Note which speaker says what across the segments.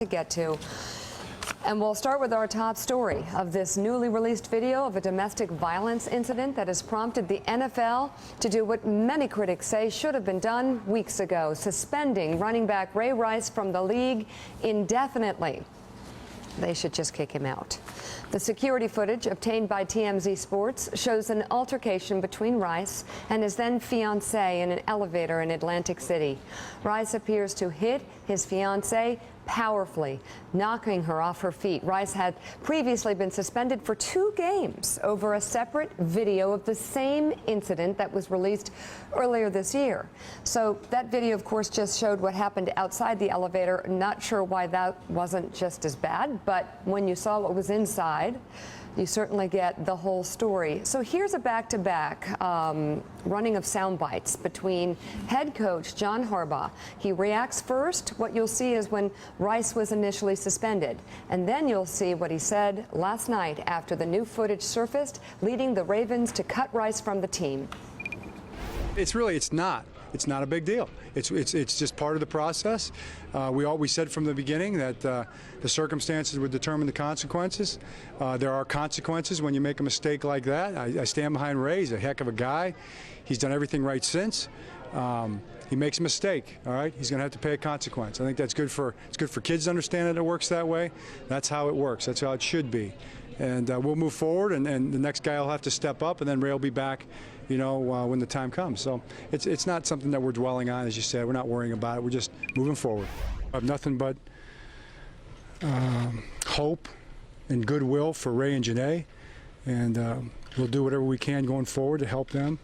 Speaker 1: To get to. And we'll start with our top story of this newly released video of a domestic violence incident that has prompted the NFL to do what many critics say should have been done weeks ago, suspending running back Ray Rice from the league indefinitely. They should just kick him out. The security footage obtained by TMZ Sports shows an altercation between Rice and his then fiancée in an elevator in Atlantic City. Rice appears to hit his fiancée powerfully, knocking her off her feet. Rice had previously been suspended for 2 games over a separate video of the same incident that was released earlier this year. So that video, of course, just showed what happened outside the elevator. Not sure why that wasn't just as bad, but when you saw what was inside, you certainly get the whole story. So here's a back-to-back running of sound bites between head coach John Harbaugh. He reacts first. What you'll see is when Rice was initially suspended. And then you'll see what he said last night after the new footage surfaced, leading the Ravens to cut Rice from the team.
Speaker 2: It's not a big deal. It's just part of the process. We said from the beginning that the circumstances would determine the consequences. There are consequences when you make a mistake like that. I stand behind Ray. He's a heck of a guy. He's done everything right since. He makes a mistake, all right? He's going to have to pay a consequence. I think it's good for kids to understand that it works that way. That's how it works. That's how it should be. And we'll move forward, and the next guy will have to step up, and then Ray will be back, you know, when the time comes. So it's not something that we're dwelling on, as you said. We're not worrying about it. We're just moving forward. I have nothing but hope and goodwill for Ray and Janae, and we'll do whatever we can going forward to help them,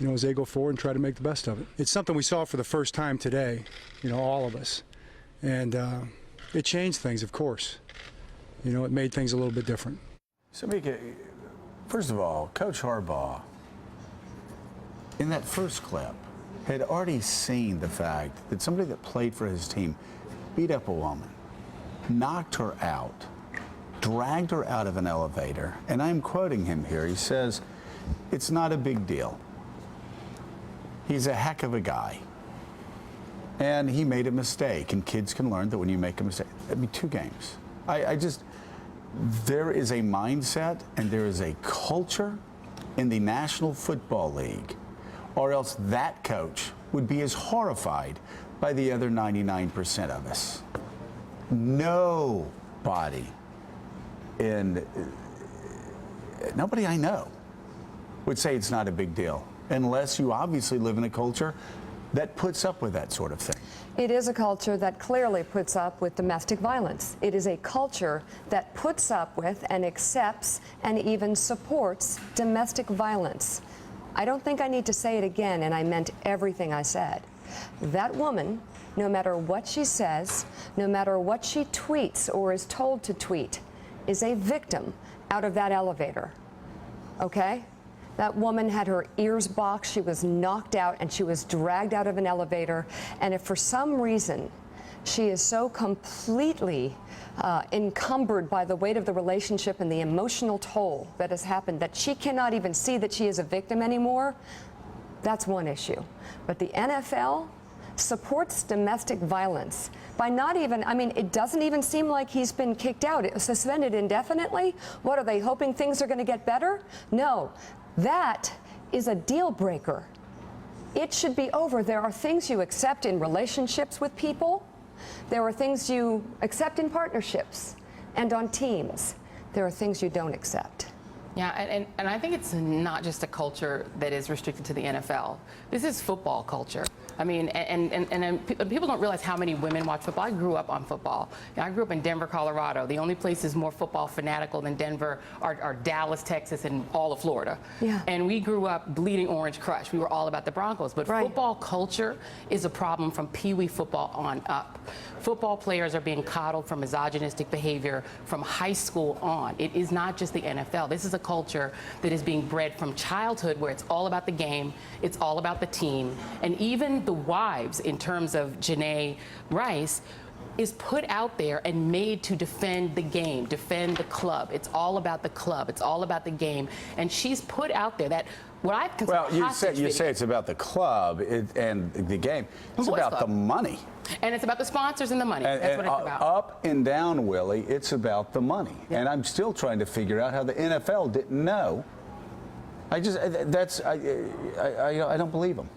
Speaker 2: you know, as they go forward and try to make the best of it. It's something we saw for the first time today, you know, all of us, and it changed things, of course. You know, it made things a little bit different.
Speaker 3: So, Mika, first of all, Coach Harbaugh, in that first clip, had already seen the fact that somebody that played for his team beat up a woman, knocked her out, dragged her out of an elevator, and I'm quoting him here. He says, "It's not a big deal. He's a heck of a guy. And he made a mistake, and kids can learn that when you make a mistake." I mean, 2 games. There is a mindset and there is a culture in the National Football League, or else that coach would be as horrified by the other 99% of us. Nobody I know would say it's not a big deal, unless you obviously live in a culture that puts up with that sort of thing.
Speaker 1: It is a culture that clearly puts up with domestic violence. It is a culture that puts up with and accepts and even supports domestic violence. I don't think I need to say it again, and I meant everything I said. That woman, no matter what she says, no matter what she tweets or is told to tweet, is a victim out of that elevator, okay? That woman had her ears boxed, she was knocked out, and she was dragged out of an elevator. And if for some reason she is so completely encumbered by the weight of the relationship and the emotional toll that has happened that she cannot even see that she is a victim anymore, that's one issue. But the NFL supports domestic violence by not even, I mean, it doesn't even seem like he's been kicked out. It was suspended indefinitely. What, are they hoping things are going to get better? No. That is a deal breaker. It should be over. There are things you accept in relationships with people. There are things you accept in partnerships and on teams. There are things you don't accept.
Speaker 4: Yeah, and I think it's not just a culture that is restricted to the NFL. This is football culture. I mean, and people don't realize how many women watch football. I grew up on football. You know, I grew up in Denver, Colorado. The only places more football fanatical than Denver are Dallas, Texas, and all of Florida. Yeah. And we grew up bleeding orange crush. We were all about the Broncos. But football culture is a problem from Pee Wee football on up. Football players are being coddled for misogynistic behavior from high school on. It is not just the NFL. This is a culture that is being bred from childhood, where it's all about the game, it's all about the team, and even the wives, in terms of Janae Rice, is put out there and made to defend the game, defend the club. It's all about the club. It's all about the game. And she's put out there that what I consider
Speaker 3: you say it's about the club and the game. It's about the money.
Speaker 4: And it's about the sponsors and the money.
Speaker 3: And,
Speaker 4: That's what it's about.
Speaker 3: Up and down, Willie, it's about the money.
Speaker 4: Yeah.
Speaker 3: And I'm still trying to figure out how the NFL didn't know. I don't believe them.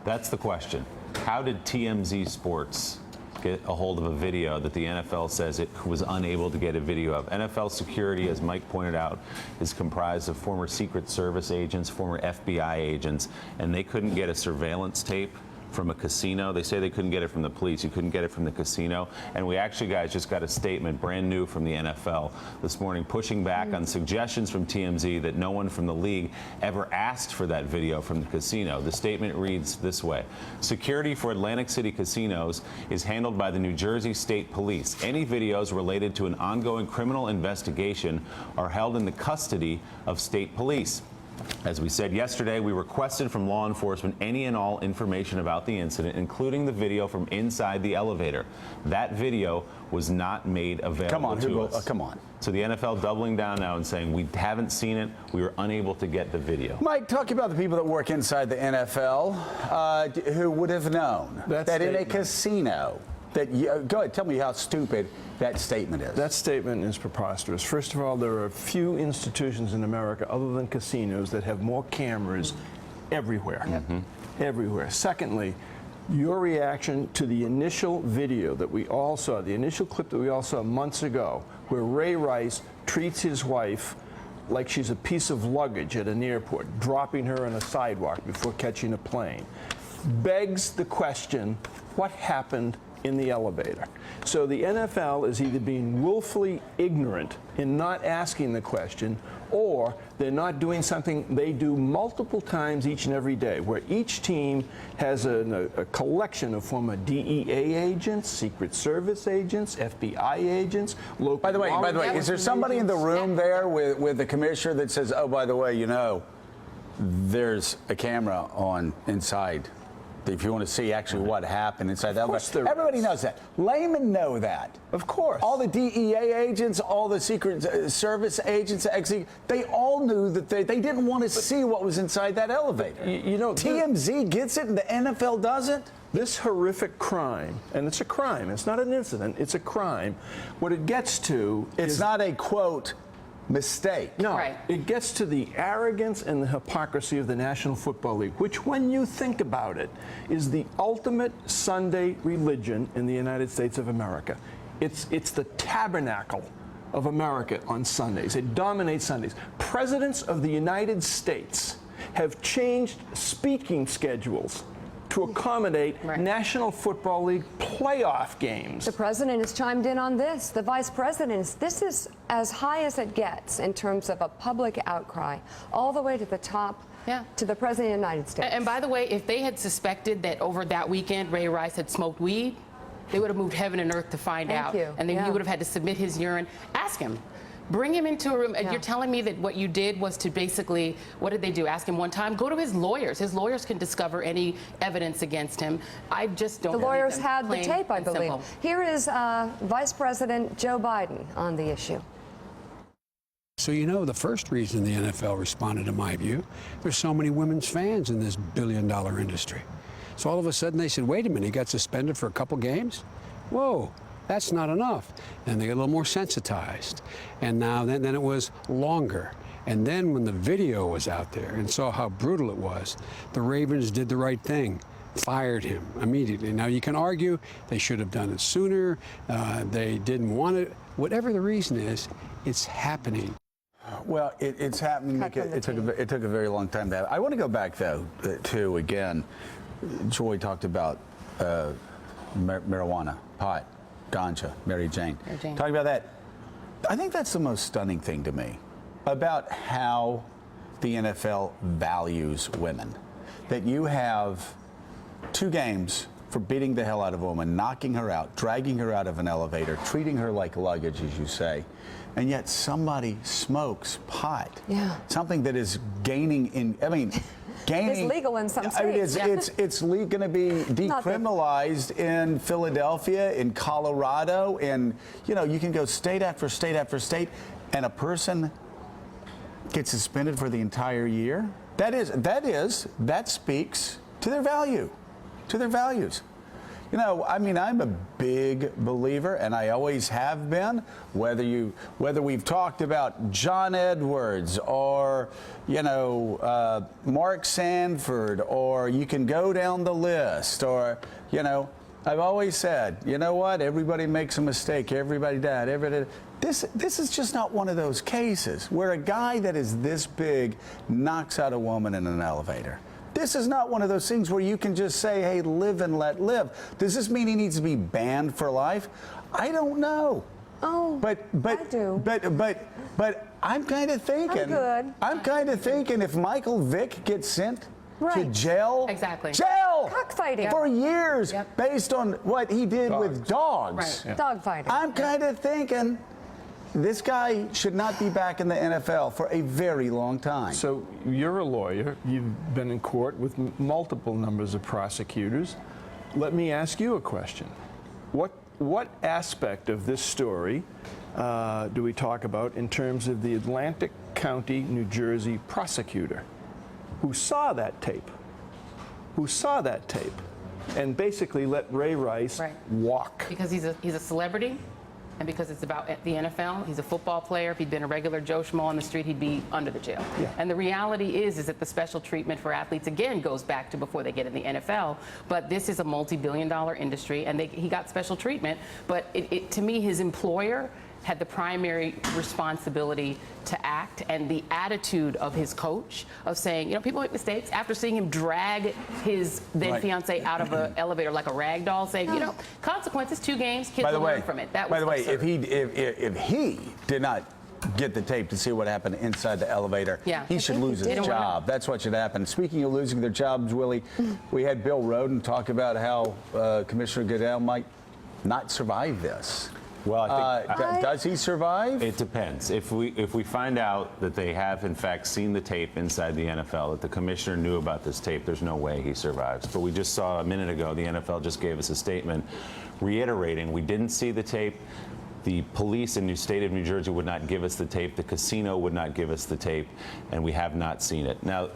Speaker 5: That's the question. How did TMZ Sports get a hold of a video that the NFL says it was unable to get a video of? NFL security, as Mike pointed out, is comprised of former Secret Service agents, former FBI agents, and they couldn't get a surveillance tape from a casino. They say they couldn't get it from the police. You couldn't get it from the casino. And we actually, guys, just got a statement brand new from the NFL this morning pushing back on suggestions from TMZ that no one from the league ever asked for that video from the casino. The statement reads this way: security for Atlantic City casinos is handled by the New Jersey State Police. Any videos related to an ongoing criminal investigation are held in the custody of state police. As we said yesterday, we requested from law enforcement any and all information about the incident, including the video from inside the elevator. That video was not made available to us.
Speaker 3: Come on.
Speaker 5: So the NFL doubling down now and saying we haven't seen it, we were unable to get the video.
Speaker 3: Mike, talk about the people that work inside the NFL who would have known that in a casino, go ahead, tell me how stupid that statement is.
Speaker 6: That statement is preposterous. First of all, there are a few institutions in America other than casinos that have more cameras everywhere. Everywhere. Secondly, your reaction to the initial video that we all saw, the initial clip that we all saw months ago, where Ray Rice treats his wife like she's a piece of luggage at an airport, dropping her on a sidewalk before catching a plane, begs the question, what happened in the elevator? So the NFL is either being willfully ignorant in not asking the question, or they're not doing something they do multiple times each and every day, where each team has a collection of former DEA agents, Secret Service agents, FBI agents, local.
Speaker 3: By the way, is there somebody in the room there with the commissioner that says, oh, by the way, there's a camera on inside? If you want to see actually what happened inside that elevator. Everybody knows that. Laymen know that.
Speaker 6: Of course.
Speaker 3: All the DEA agents, all the Secret Service agents, they all knew that they didn't want to see what was inside that elevator. TMZ gets it and the NFL doesn't?
Speaker 6: This horrific crime, and it's a crime, it's not an incident, it's a crime. What it gets to
Speaker 3: It's not a, quote, mistake.
Speaker 6: No,
Speaker 4: Right.
Speaker 6: It gets to the arrogance and the hypocrisy of the National Football League, which, when you think about it, is the ultimate Sunday religion in the United States of America. It's the tabernacle of America on Sundays. It dominates Sundays. Presidents of the United States have changed speaking schedules to accommodate National Football League playoff games.
Speaker 1: The president has chimed in on this. The vice president this is as high as it gets in terms of a public outcry, all the way to the top, to the president of the United States.
Speaker 4: And by the way, if they had suspected that over that weekend Ray Rice had smoked weed, they would have moved heaven and earth to find out. And then he would have had to submit his urine. Ask him. Bring him into a room. You're telling me that what you did was to basically, what did they do? Ask him one time? Go to his lawyers. His lawyers can discover any evidence against him. I just don't
Speaker 1: The lawyers had the
Speaker 4: plain
Speaker 1: tape, I
Speaker 4: and
Speaker 1: believe.
Speaker 4: simple.
Speaker 1: Here is Vice President Joe Biden on the issue.
Speaker 7: So the first reason the NFL responded, in my view, there's so many women's fans in this billion-dollar industry. So all of a sudden they said, wait a minute, he got suspended for a couple games? Whoa. That's not enough. And they get a little more sensitized. And now then it was longer. And then when the video was out there and saw how brutal it was, the Ravens did the right thing, fired him immediately. Now you can argue they should have done it sooner, they didn't want it. Whatever the reason is, it's happening.
Speaker 3: Well, it's happening. It took a very long time to happen. I want to go back, though, to, again, Joy talked about marijuana, pot, ganja, Mary Jane. Talking about that, I think that's the most stunning thing to me about how the NFL values women. That you have 2 games for beating the hell out of a woman, knocking her out, dragging her out of an elevator, treating her like luggage, as you say, and yet somebody smokes pot.
Speaker 1: Yeah.
Speaker 3: Something that is gaining in, gaining.
Speaker 1: It's legal in some states.
Speaker 3: It's going to be decriminalized in Philadelphia, in Colorado, and you can go state after state after state, and a person gets suspended for the entire year. That speaks to their value, to their values. You know, I mean, I'm a big believer, and I always have been. Whether we've talked about John Edwards or, you know, Mark Sanford, or you can go down the list, or, you know, I've always said, you know what? Everybody makes a mistake. Everybody died. This is just not one of those cases where a guy that is this big knocks out a woman in an elevator. This is not one of those things where you can just say, hey, live and let live. Does this mean he needs to be banned for life? I don't know.
Speaker 1: Oh, I do.
Speaker 3: But I'm kind of thinking.
Speaker 1: I'm good.
Speaker 3: I'm kind of thinking if Michael Vick gets sent to
Speaker 1: Right.
Speaker 3: jail.
Speaker 4: Exactly.
Speaker 3: Jail!
Speaker 1: Cockfighting.
Speaker 3: For years,
Speaker 4: Yep.
Speaker 3: based on what he did with dogs.
Speaker 4: Right.
Speaker 1: Dogfighting.
Speaker 3: I'm kind of thinking this guy should not be back in the NFL for a very long time.
Speaker 6: So you're a lawyer. You've been in court with multiple numbers of prosecutors. Let me ask you a question. What aspect of this story do we talk about in terms of the Atlantic County, New Jersey prosecutor who saw that tape? And basically let Ray Rice
Speaker 4: Right.
Speaker 6: walk.
Speaker 4: Because he's a celebrity, and because it's about the NFL. He's a football player. If he'd been a regular Joe Schmo on the street, he'd be under the jail.
Speaker 6: Yeah.
Speaker 4: And the reality is that the special treatment for athletes, again, goes back to before they get in the NFL. But this is a multi-billion-dollar industry, and he got special treatment. But to me, his employer had the primary responsibility to act, and the attitude of his coach of saying, you know, people make mistakes, after seeing him drag his then
Speaker 3: Right.
Speaker 4: fiance out of an elevator like a rag doll, saying, you know, consequences, 2 games, kids will learn from it. That was absurd.
Speaker 3: if he did not get the tape to see what happened inside the elevator,
Speaker 4: Yeah.
Speaker 3: he should lose his
Speaker 4: did.
Speaker 3: job. That's what should happen. Speaking of losing their jobs, Willie, we had Bill Rhoden talk about how Commissioner Goodell might not survive this.
Speaker 5: Well, I think
Speaker 3: Does he survive?
Speaker 5: it depends. If we find out that they have in fact seen the tape inside the NFL, that the commissioner knew about this tape, there's no way he survives. But we just saw a minute ago, the NFL just gave us a statement reiterating we didn't see the tape. The police in the state of New Jersey would not give us the tape. The casino would not give us the tape, and we have not seen it. Now,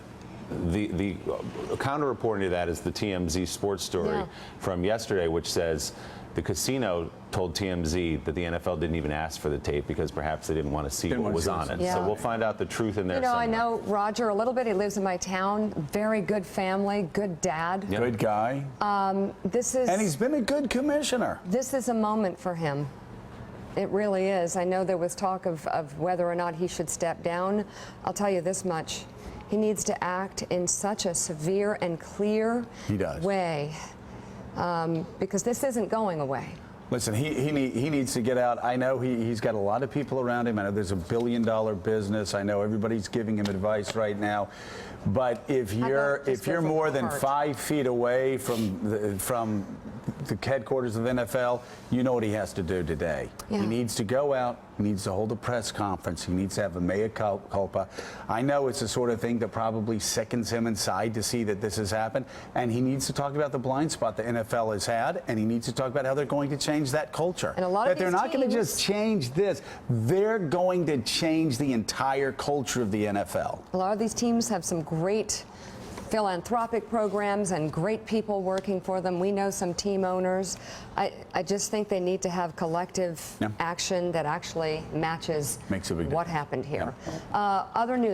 Speaker 5: the counter reporting to that is the TMZ sports story from yesterday, which says the casino told TMZ that the NFL didn't even ask for the tape because perhaps they didn't want to see what was on it.
Speaker 1: Yeah.
Speaker 5: So we'll find out the truth in there.
Speaker 1: You know, I
Speaker 5: somewhere.
Speaker 1: know Roger a little bit. He lives in my town. Very good family, good dad.
Speaker 5: Yep.
Speaker 3: Good guy.
Speaker 1: And
Speaker 3: And he's been a good commissioner.
Speaker 1: this is a moment for him. It really is. I know there was talk of whether or not he should step down. I'll tell you this much. He needs to act in such a severe and clear way because this isn't going away.
Speaker 3: Listen, he needs to get out. I know he's got a lot of people around him. I know there's $1 billion business. I know everybody's giving him advice right now. But if you're more than 5 feet away from the headquarters of the NFL, you know what he has to do today.
Speaker 1: Yeah.
Speaker 3: He needs to go out. He needs to hold a press conference. He needs to have a mea culpa. I know it's the sort of thing that probably sickens him inside to see that this has happened. And he needs to talk about the blind spot the NFL has had, and he needs to talk about how they're going to change that culture.
Speaker 1: And a lot of
Speaker 3: that they're
Speaker 1: these
Speaker 3: not going to
Speaker 1: teams-
Speaker 3: just change this. They're going to change the entire culture of the NFL.
Speaker 1: A lot of these teams have some great philanthropic programs and great people working for them. We know some team owners. I just think they need to have collective action that actually matches
Speaker 3: Makes a big
Speaker 1: what
Speaker 3: difference.
Speaker 1: happened here. Other news.